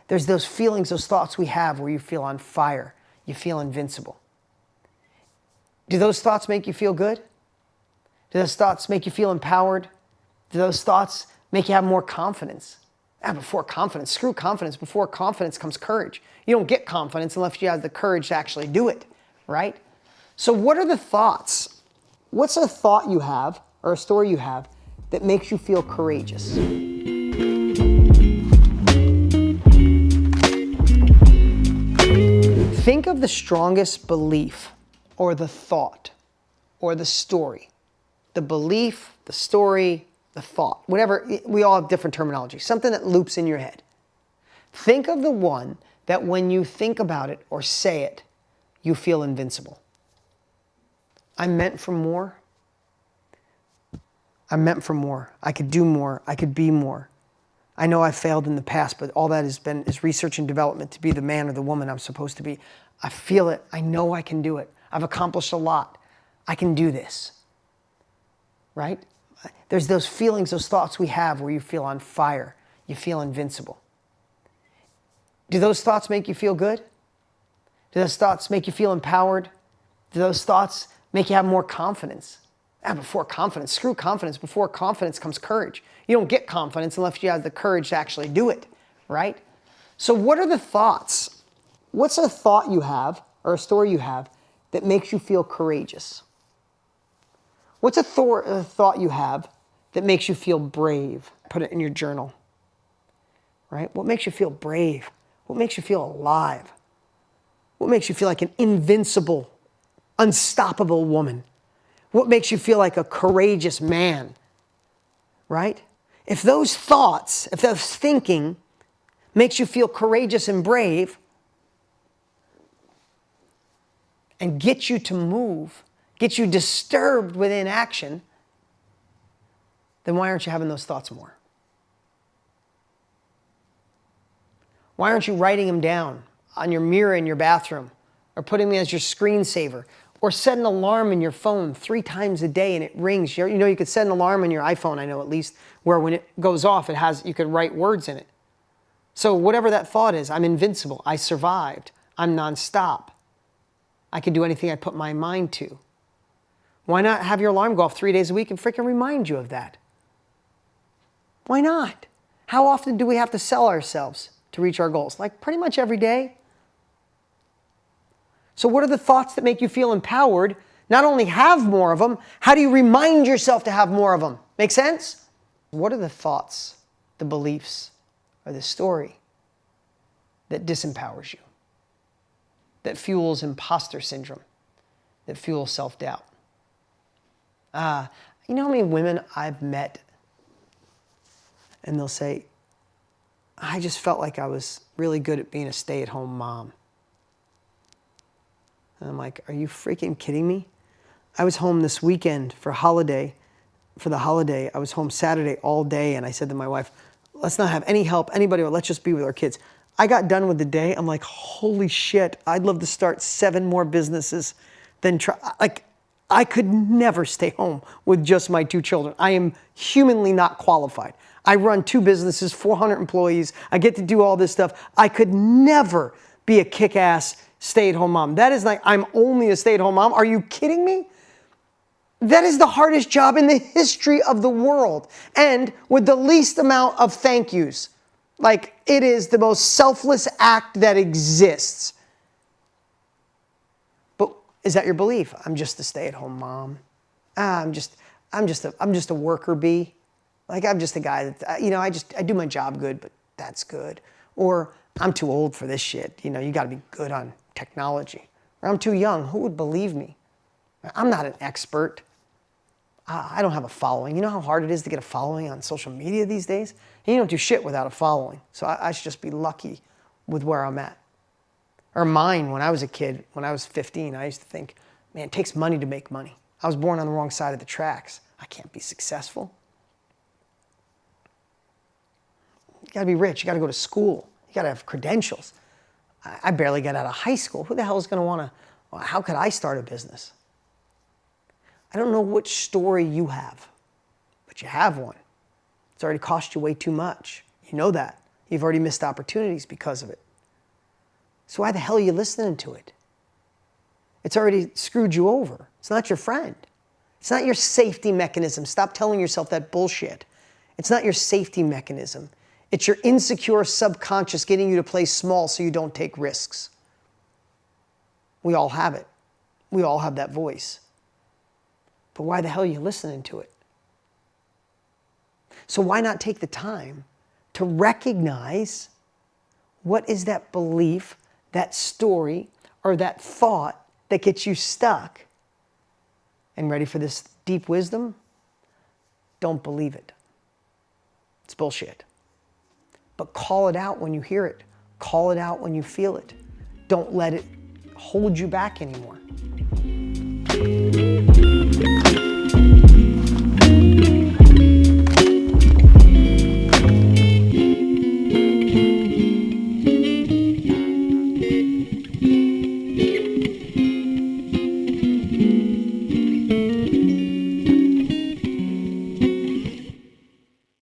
There's those feelings, those thoughts we have where you feel on fire, you feel invincible. Do those thoughts make you feel good? Do those thoughts make you feel empowered? Do those thoughts make you have more confidence? Before confidence, screw confidence. Before confidence comes courage. You don't get confidence unless you have the courage to actually do it, right? So what are the thoughts? What's a thought you have or a story you have that makes you feel courageous? Think of the strongest belief or the thought or the story. The belief, the story, the thought, whatever, we all have different terminology, something that loops in your head. Think of the one that when you think about it or say it, you feel invincible. I'm meant for more. I'm meant for more. I could do more. I could be more. I know I failed in the past, but all that is research and development to be the man or the woman I'm supposed to be. I feel it. I know I can do it. I've accomplished a lot. I can do this. Right? There's those feelings, those thoughts we have where you feel on fire. You feel invincible. Do those thoughts make you feel good? Do those thoughts make you feel empowered? Do those thoughts make you have more confidence? Before confidence, screw confidence. Before confidence comes courage. You don't get confidence unless you have the courage to actually do it, right? So what are the thoughts? What's a thought you have or a story you have that makes you feel courageous? What's a thought you have that makes you feel brave? Put it in your journal, right? What makes you feel brave? What makes you feel alive? What makes you feel like an invincible, unstoppable woman? What makes you feel like a courageous man, right? If those thoughts, if those thinking makes you feel courageous and brave and gets you to move, gets you disturbed with inaction, then why aren't you having those thoughts more? Why aren't you writing them down on your mirror in your bathroom or putting them as your screensaver or set an alarm in your phone 3 times a day and it rings? You know, you could set an alarm on your iPhone, I know at least, where when it goes off, you could write words in it. So whatever that thought is, I'm invincible, I survived, I'm nonstop, I can do anything I put my mind to. Why not have your alarm go off 3 days a week and freaking remind you of that? Why not? How often do we have to sell ourselves to reach our goals? Like pretty much every day. So what are the thoughts that make you feel empowered? Not only have more of them, how do you remind yourself to have more of them? Make sense? What are the thoughts, the beliefs, or the story that disempowers you? That fuels imposter syndrome? That fuels self-doubt? You know how many women I've met and they'll say, I just felt like I was really good at being a stay-at-home mom. And I'm like, are you freaking kidding me? I was home this weekend for the holiday. I was home Saturday all day, and I said to my wife, let's not have any help, anybody, or let's just be with our kids. I got done with the day. I'm like, holy shit, I'd love to start 7 more businesses than try. Like, I could never stay home with just my 2 children. I am humanly not qualified. I run 2 businesses, 400 employees. I get to do all this stuff. I could never be a kick-ass stay-at-home mom. That is like, I'm only a stay-at-home mom. Are you kidding me? That is the hardest job in the history of the world. And with the least amount of thank yous. Like, it is the most selfless act that exists. But is that your belief? I'm just a stay-at-home mom. I'm just a worker bee. Like, I'm just a guy that, I do my job good, but that's good. Or I'm too old for this shit. You got to be good on technology. Or I'm too young. Who would believe me? I'm not an expert. I don't have a following. You know how hard it is to get a following on social media these days? And you don't do shit without a following. So I should just be lucky with where I'm at. Or mine, when I was a kid, when I was 15, I used to think, man, it takes money to make money. I was born on the wrong side of the tracks. I can't be successful. You gotta be rich, you gotta go to school, you gotta have credentials. I barely got out of high school. Who the hell is gonna how could I start a business? I don't know which story you have, but you have one. It's already cost you way too much. You know that. You've already missed opportunities because of it. So why the hell are you listening to it? It's already screwed you over. It's not your friend. It's not your safety mechanism. Stop telling yourself that bullshit. It's not your safety mechanism. It's your insecure subconscious getting you to play small so you don't take risks. We all have it. We all have that voice. But why the hell are you listening to it? So why not take the time to recognize what is that belief, that story, or that thought that gets you stuck? And ready for this deep wisdom? Don't believe it. It's bullshit. But call it out when you hear it. Call it out when you feel it. Don't let it hold you back anymore.